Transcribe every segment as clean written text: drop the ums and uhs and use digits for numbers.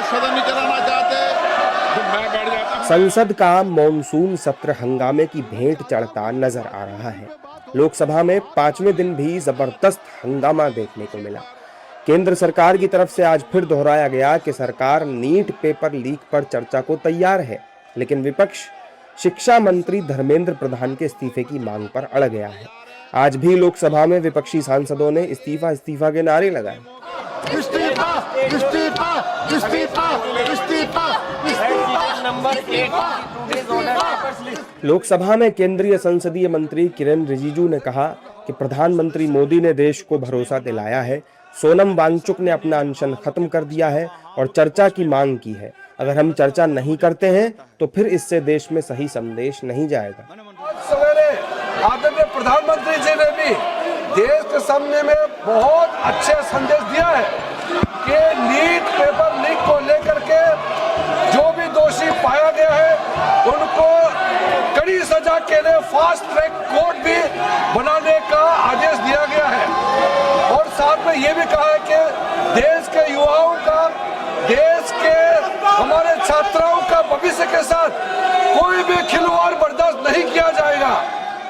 सदन नहीं चलाना चाहते तो मैं बैठ जाता हूं। संसद का मॉनसून सत्र हंगामे की भेंट चढ़ता नजर आ रहा है। लोकसभा में 5वें दिन भी जबरदस्त हंगामा देखने को मिला। केंद्र सरकार की तरफ से आज फिर दोहराया गया कि सरकार नीट पेपर लीक पर चर्चा को तैयार है, लेकिन विपक्ष शिक्षा मंत्री धर्मेंद्र प्रधान के इस्तीफे की मांग पर अड़ गया है। आज भी लोकसभा में विपक्षी सांसदों ने इस्तीफा इस्तीफा के नारे लगाए। इस्तीफा इस्तीफा इस्तीफा इस्तीफा लोकसभा में केंद्रीय संसदीय मंत्री किरेन रिजिजू ने कहा कि प्रधानमंत्री मोदी ने देश को भरोसा दिलाया है। सोनम वांगचुक ने अपना अनशन खत्म कर दिया है और चर्चा की मांग की है। अगर हम चर्चा नहीं करते हैं तो फिर इससे देश में सही संदेश नहीं जाएगा। सवेरे आदरणीय प्रधानमंत्री जी ने भी देश के सामने में बहुत अच्छे संदेश दिया है कि नीट पेपर लीक को लेकर के जो भी दोषी पाया गया है उनको कड़ी सजा के लिए फास्ट ट्रैक कोर्ट भी बनाने का आदेश दिया गया है। और साथ में ये भी कहा है कि देश के युवाओं का, देश के हमारे छात्राओं का भविष्य के साथ कोई भी खिलवाड़ बर्दाश्त नहीं किया जाएगा।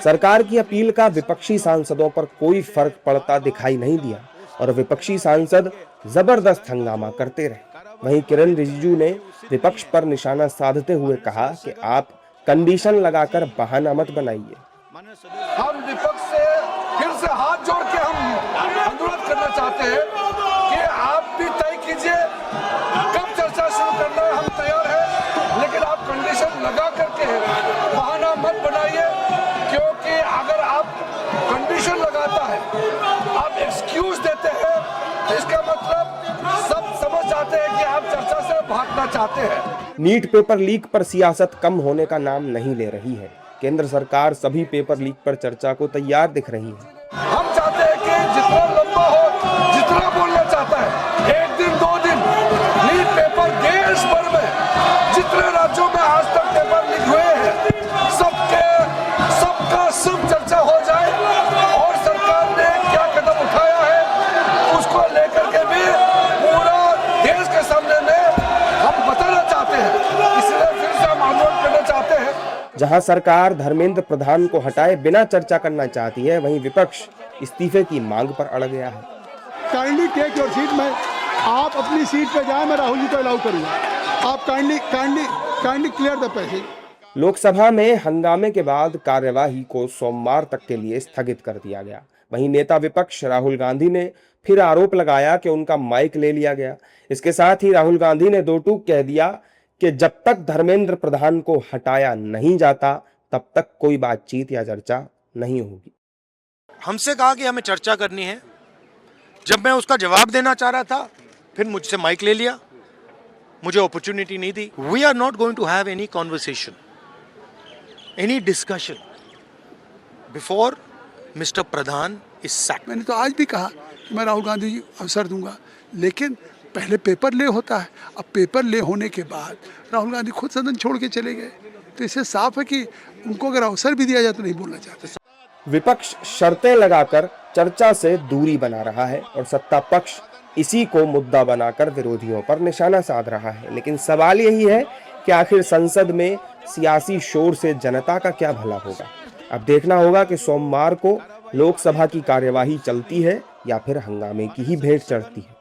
सरकार की अपील का विपक्षी सांसदों पर कोई फर्क पड़ता दिखाई नहीं दिया और विपक्षी सांसद जबरदस्त हंगामा करते रहे। वहीं किरेन रिजिजू ने विपक्ष पर निशाना साधते हुए कहा कि आप कंडीशन लगाकर बहाना मत बनाइए। हम विपक्ष से फिर से हाथ जोड़ के हम अनुरोध करना चाहते हैं कि आप भी तय कीजिए कब चर्चा शुरू करना है, हम तैयार हैं, लेकिन आप कंडीशन लगा करके बहाना मत बनाइए, क्योंकि अगर आप कंडीशन लगाता है, आप एक्सक्यूज देते हैं, तो इसका मतलब सब समझ जाते हैं कि आप चर्चा से भागना चाहते हैं। नीट पेपर लीक पर सियासत कम होने का नाम नहीं ले रही है। केंद्र सरकार सभी पेपर लीक पर चर्चा को तैयार दिख रही है। हम चाहते हैं कि जितना लंबा हो, जितना बोलना चाहता है, 1 दिन 2 दिन लीक पेपर देश भर में जितने राज्यों में आज तक पेपर लीक हुए हैं सबका सब चर्चा हो जाए और सरकार ने क्या कदम उठाया है उसको लेकर के भी पूरा देश के सामने में हम बताना चाहते हैं। इसलिए फिर से हम आंदोलन करना चाहते हैं। जहां सरकार धर्मेंद्र प्रधान को हटाए बिना चर्चा करना चाहती है, वहीं विपक्ष इस्तीफे की मांग पर अड़ गया है। काइंडली टेक योर सीट में आप अपनी सीट पे जाएं, मैं राहुल जी को अलाउ करूंगा। आप kindly clear the passage. Lok Sabha में हंगामे के बाद कार्यवाही को सोमवार तक के लिए स्थगित कर दिया गया। वहीं नेता विपक्ष राहुल गांधी ने फिर आरोप लगाया कि उनका माइक ले लिया गया। इसके साथ ही राहुल गांधी ने दो टूक कह दिया कि जब तक धर्मेंद्र प्रधान को हटाया नहीं जाता तब तक कोई बातचीत या चर्चा नहीं होगी। हमसे कहा कि हमें चर्चा करनी है। जब मैं उसका जवाब देना चाह रहा था फिर मुझसे माइक ले लिया, मुझे अपॉर्चुनिटी नहीं दी। We are not going to have any conversation, any discussion before mister Pradhan is sacked. मैंने तो आज भी कहा कि मैं राहुल गांधी जी अवसर दूंगा, लेकिन पहले पेपर ले होता है। अब पेपर ले होने के बाद राहुल गांधी खुद सदन छोड़ के चले गए, तो इससे साफ है कि उनको अगर अवसर भी दिया जाए तो नहीं बोलना चाहते। विपक्ष शर्तें लगाकर चर्चा से दूरी बना रहा है और सत्ता पक्ष इसी को मुद्दा बनाकर विरोधियों पर निशाना साध रहा है। लेकिन सवाल यही है कि आखिर संसद में सियासी शोर से जनता का क्या भला होगा। अब देखना होगा कि सोमवार को लोकसभा की कार्यवाही चलती है या फिर हंगामे की ही भेंट चढ़ती है।